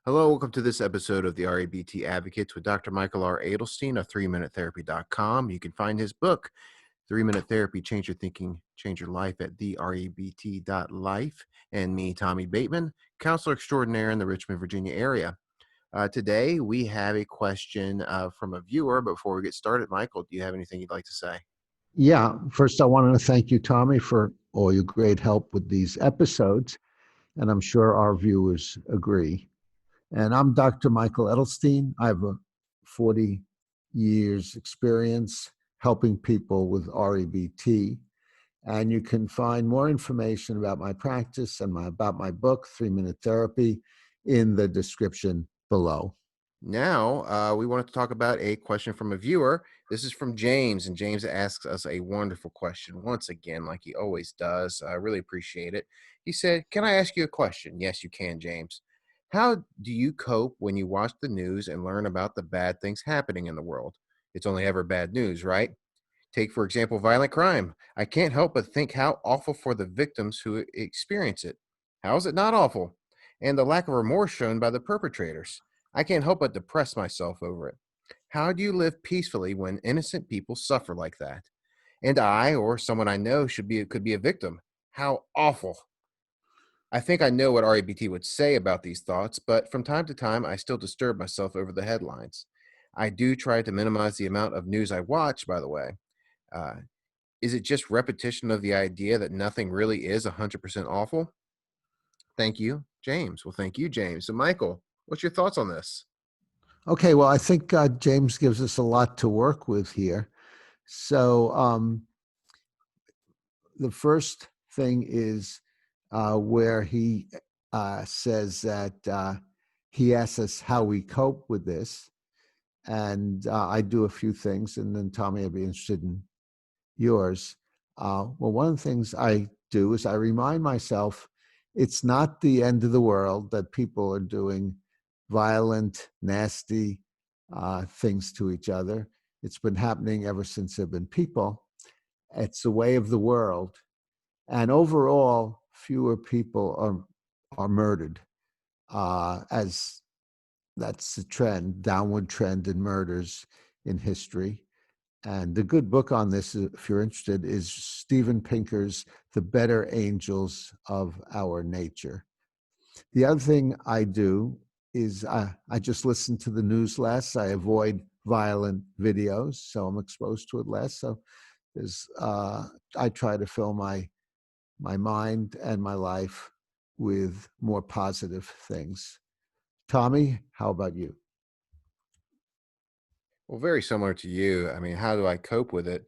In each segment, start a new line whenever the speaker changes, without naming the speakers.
Hello, welcome to this episode of the REBT Advocates with Dr. Michael R. Adelstein of 3minutetherapy.com. You can find his book, 3 Minute Therapy, Change Your Thinking, Change Your Life at therebt.life, and me, Tommy Bateman, counselor extraordinaire in the Richmond, Virginia area. Today, we have a question from a viewer. Before we get started, Michael, do you have anything you'd like to say?
Yeah, first I wanted to thank you, Tommy, for all your great help with these episodes, and I'm sure our viewers agree. And I'm Dr. Michael Edelstein. I have a 40 years experience helping people with REBT, and you can find more information about my practice and about my book, 3 Minute Therapy, in the description below.
Now, we wanted to talk about a question from a viewer. This is from James, and James asks us a wonderful question once again, like he always does. I really appreciate it. He said, "Can I ask you a question?" Yes, you can, James. How do you cope when you watch the news and learn about the bad things happening in the world? It's only ever bad news, right? Take, for example, violent crime. I can't help but think how awful for the victims who experience it. How is it not awful? And the lack of remorse shown by the perpetrators. I can't help but depress myself over it. How do you live peacefully when innocent people suffer like that? And I, or someone I know, could be a victim. How awful. I think I know what REBT would say about these thoughts, but from time to time, I still disturb myself over the headlines. I do try to minimize the amount of news I watch, by the way. Uh, is it just repetition of the idea that nothing really is 100% awful? Thank you, James. Well, thank you, James. So, Michael, what's your thoughts on this?
Okay, well, I think James gives us a lot to work with here. So, the first thing is where he says that he asks us how we cope with this. And I do a few things, and then Tommy, I'd be interested in yours. Well, one of the things I do is I remind myself it's not the end of the world that people are doing violent, nasty things to each other. It's been happening ever since there have been people. It's the way of the world. And overall, fewer people are murdered, as that's the trend, downward trend in murders in history. And the good book on this, if you're interested, is Steven Pinker's The Better Angels of Our Nature. The other thing I do is I just listen to the news less. I avoid violent videos, so I'm exposed to it less. So there's I try to fill my mind and my life with more positive things. Tommy, how about you?
Well, very similar to you. I mean, how do I cope with it?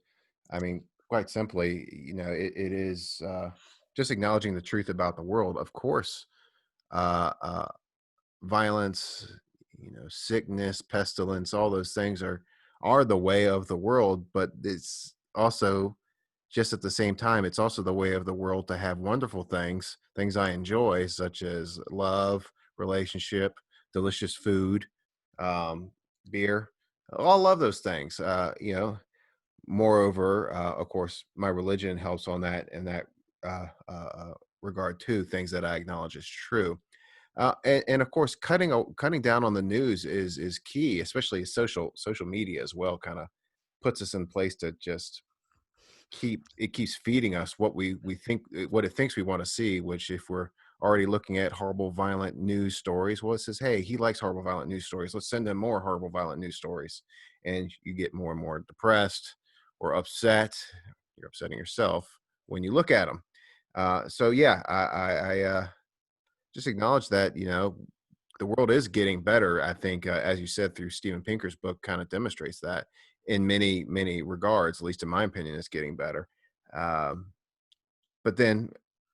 I mean, quite simply, it is just acknowledging the truth about the world. Of course, uh, uh, violence, sickness, pestilence, all those things are the way of the world. But it's also just at the same time, it's also the way of the world to have wonderful things I enjoy, such as love, relationship, delicious food, um, beer. I love those things. Moreover, of course, my religion helps on that in that uh, uh, uh, regard too. Things that I acknowledge as true, and of course, cutting down on the news is key, especially social media as well. Kind of puts us in place to just keeps feeding us what we think what it thinks we want to see, which if we're already looking at horrible violent news stories, well, it says, hey, he likes horrible violent news stories, let's send him more horrible violent news stories. And you get more and more depressed or upset. You're upsetting yourself when you look at them. So yeah, I just acknowledge that the world is getting better. I think, as you said, through Steven Pinker's book, kind of demonstrates that in many regards. At least in my opinion, it's getting better. Um, but then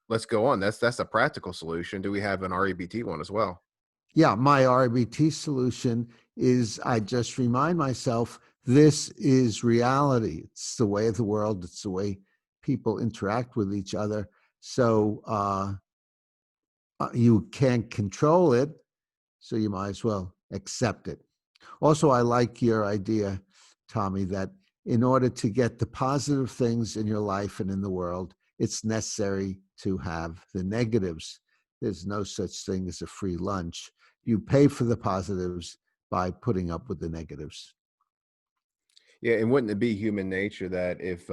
let's go on. That's a practical solution. Do we have an REBT one as well?
Yeah, my RBT solution is I just remind myself this is reality. It's the way of the world. It's the way people interact with each other. So you can't control it. So you might as well accept it. Also, I like your idea, Tommy, that in order to get the positive things in your life and in the world, it's necessary to have the negatives. There's no such thing as a free lunch. You pay for the positives by putting up with the negatives.
Yeah, and wouldn't it be human nature that if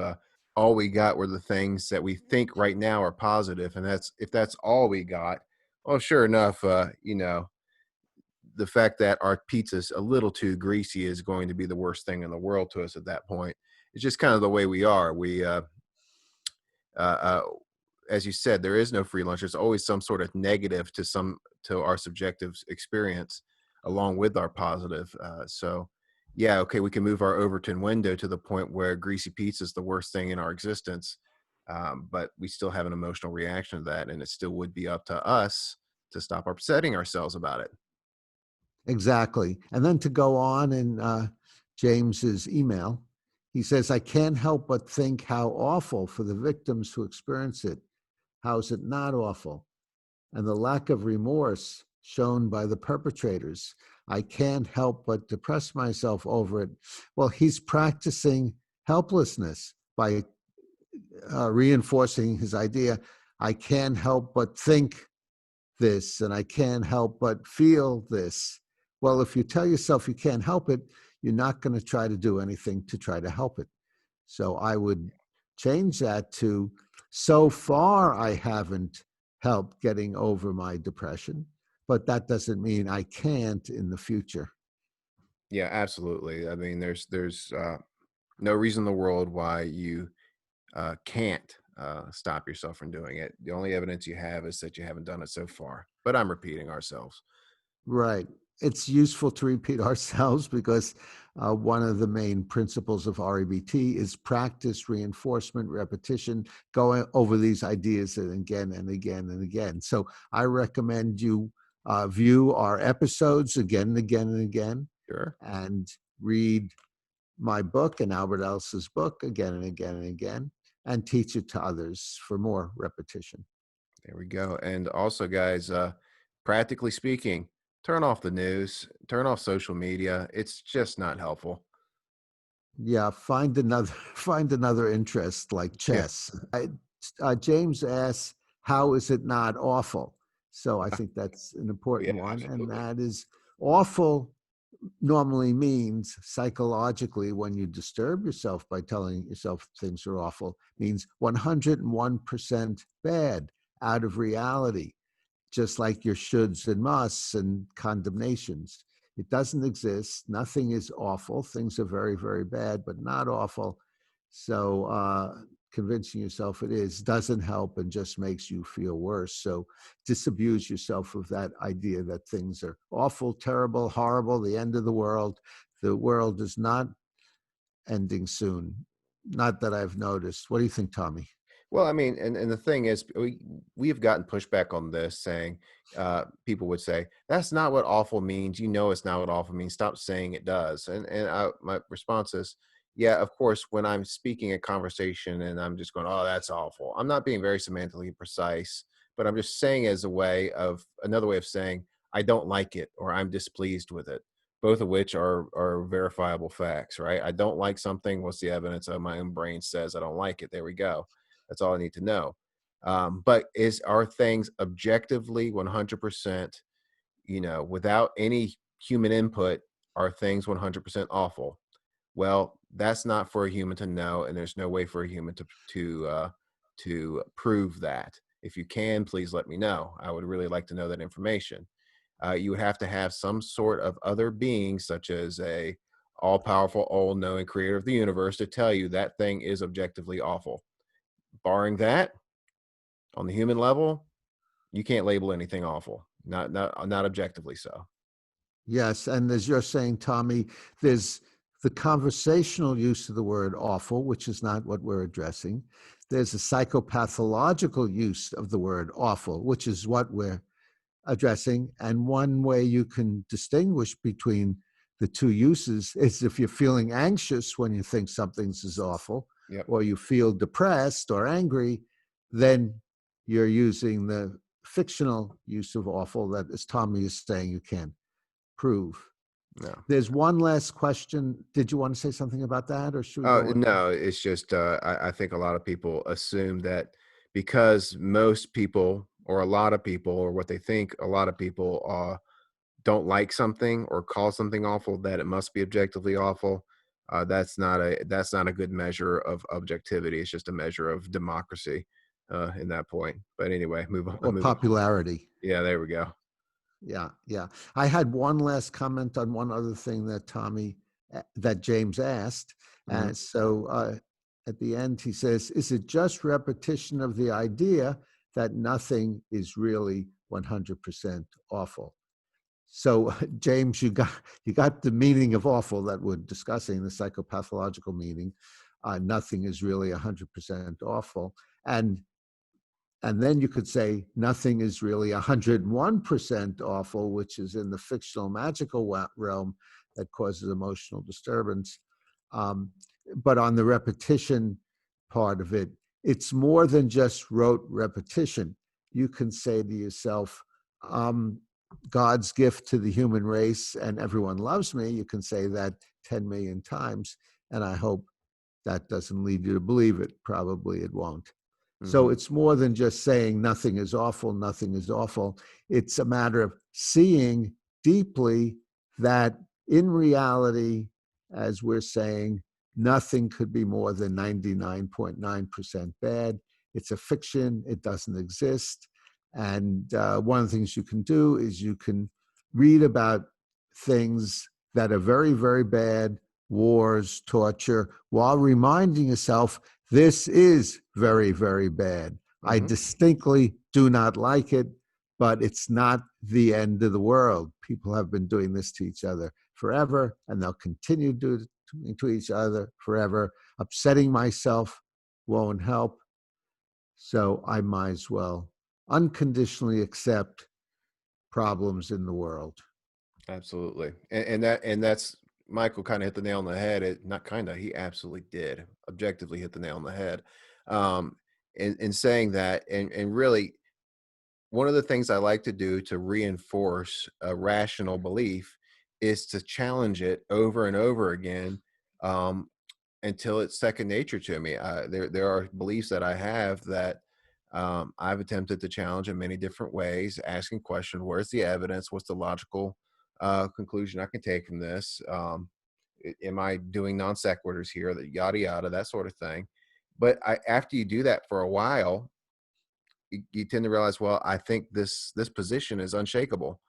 all we got were the things that we think right now are positive, and that's if that's all we got, well, sure enough, the fact that our pizza's a little too greasy is going to be the worst thing in the world to us at that point. It's just kind of the way we are. Uh, uh, as you said, there is no free lunch. There's always some sort of negative to our subjective experience, along with our positive. So, yeah, okay, we can move our Overton window to the point where greasy pizza is the worst thing in our existence, but we still have an emotional reaction to that, and it still would be up to us to stop upsetting ourselves about it.
Exactly. And then to go on in James's email, he says, I can't help but think how awful for the victims who experience it. How is it not awful? And the lack of remorse shown by the perpetrators. I can't help but depress myself over it. Well, he's practicing helplessness by reinforcing his idea. I can't help but think this and I can't help but feel this. Well, if you tell yourself you can't help it, you're not going to try to do anything to try to help it. So I would change that to so far I haven't helped getting over my depression, but that doesn't mean I can't in the future.
Yeah, absolutely. I mean, there's no reason in the world why you can't stop yourself from doing it. The only evidence you have is that you haven't done it so far. But I'm repeating ourselves.
Right. It's useful to repeat ourselves because one of the main principles of REBT is practice, reinforcement, repetition, going over these ideas and again and again and again. So I recommend you view our episodes again and again and again
Sure.
and read my book and Albert Ellis's book again and again and again and teach it to others for more repetition.
There we go. And also, guys, practically speaking, turn off the news, turn off social media. It's just not helpful.
Yeah, find another find another interest like
Yeah.
chess. James asks, "How is it not awful?" So I think that's an
Yeah,
important one, and
absolutely.
that is awful. Normally means psychologically when you disturb yourself by telling yourself things are awful means 101% bad out of reality, just like your shoulds and musts and condemnations. It doesn't exist. Nothing is awful. Things are very, very bad, but not awful. So convincing yourself it is doesn't help and just makes you feel worse. So disabuse yourself of that idea that things are awful, terrible, horrible, the end of the world. The world is not ending soon. Not that I've noticed. What do you think, Tommy?
Well, I mean, and the thing is, we have gotten pushback on this, saying people would say that's not what awful means. You know, it's not what awful means. Stop saying it does. My response is, yeah, of course. When I'm speaking a conversation and I'm just going, oh, that's awful. I'm not being very semantically precise, but I'm just saying as a way of another way of saying I don't like it or I'm displeased with it. Both of which are verifiable facts, right? I don't like something. What's the evidence? Oh, my own brain says I don't like it. There we go. That's all I need to know. But are things objectively 100%, without any human input, are things 100% awful? Well, that's not for a human to know, and there's no way for a human to prove that. If you can, please let me know. I would really like to know that information. You would have to have some sort of other being, such as a all-powerful, all-knowing creator of the universe, to tell you that thing is objectively awful. Barring that, on the human level, you can't label anything awful. Not objectively so.
Yes, and as you're saying, Tommy, there's the conversational use of the word awful, which is not what we're addressing. There's a psychopathological use of the word awful, which is what we're addressing. And one way you can distinguish between the two uses is if you're feeling anxious when you think something's is awful,
Yep.
or you feel depressed or angry, then you're using the fictional use of awful that, as Tommy is saying, you can't prove.
No.
There's one last question. Did you want to say something about that, or should we
Oh,
go on?
no, it's just, I think a lot of people assume that because most people or a lot of people, or what they think a lot of people don't like something or call something awful, that it must be objectively awful. That's not a good measure of objectivity. It's just a measure of democracy in that point. But anyway, move on.
or
Move on.
popularity.
Yeah, there we go.
Yeah, yeah. I had one last comment on one other thing that that James asked.
Hmm.
And so at the end, he says, is it just repetition of the idea that nothing is really 100% awful? So, James, you got the meaning of awful that we're discussing, the psychopathological meaning. Nothing is really 100% awful. And then you could say nothing is really 101% awful, which is in the fictional magical realm that causes emotional disturbance. Um, but on the repetition part of it, it's more than just rote repetition. You can say to yourself, um, God's gift to the human race and everyone loves me. You can say that 10 million times. And I hope that doesn't lead you to believe it. Probably it won't. So
Hmm.
it's more than just saying nothing is awful, nothing is awful. It's a matter of seeing deeply that in reality, as we're saying, nothing could be more than 99.9% bad. It's a fiction, it doesn't exist. And one of the things you can do is you can read about things that are very, very bad, wars, torture, while reminding yourself this is very, very bad. I
Hmm.
distinctly do not like it, but it's not the end of the world. People have been doing this to each other forever, and they'll continue to do it to each other forever. Upsetting myself won't help. So I might as well unconditionally accept problems in the world.
Absolutely. And that's Michael kind of hit the nail on the head. Not kind of, he absolutely did objectively hit the nail on the head. Um, in saying that, and really, one of the things I like to do to reinforce a rational belief is to challenge it over and over again, um, until it's second nature to me. There are beliefs that I have that I've attempted to challenge in many different ways, asking questions: where's the evidence? What's the logical conclusion I can take from this? Am I doing non sequiturs here? That yada yada, that sort of thing. But after you do that for a while, you tend to realize, well, I think this position is unshakable.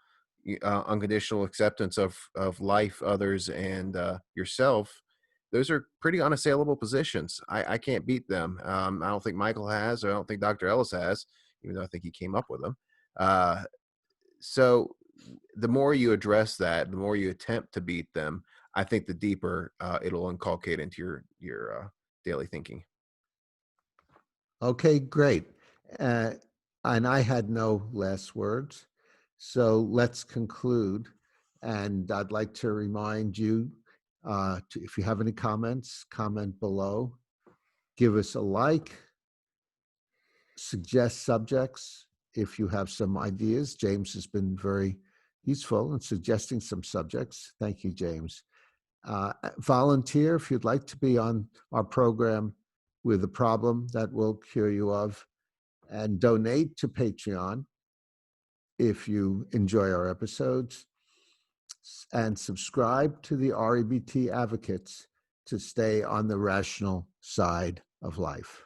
Unconditional acceptance of life, others, and yourself. Those are pretty unassailable positions. I can't beat them. I don't think Michael has, or I don't think Dr. Ellis has, even though I think he came up with them. Uh, so the more you address that, the more you attempt to beat them, I think the deeper it'll inculcate into your daily thinking.
Okay, great. Uh, and I had no last words. So let's conclude. And I'd like to remind you if you have any comments, comment below. Give us a like, suggest subjects if you have some ideas. James has been very useful in suggesting some subjects. Thank you, James. Volunteer if you'd like to be on our program with a problem that we'll cure you of, and donate to Patreon if you enjoy our episodes, and subscribe to the REBT Advocates to stay on the rational side of life.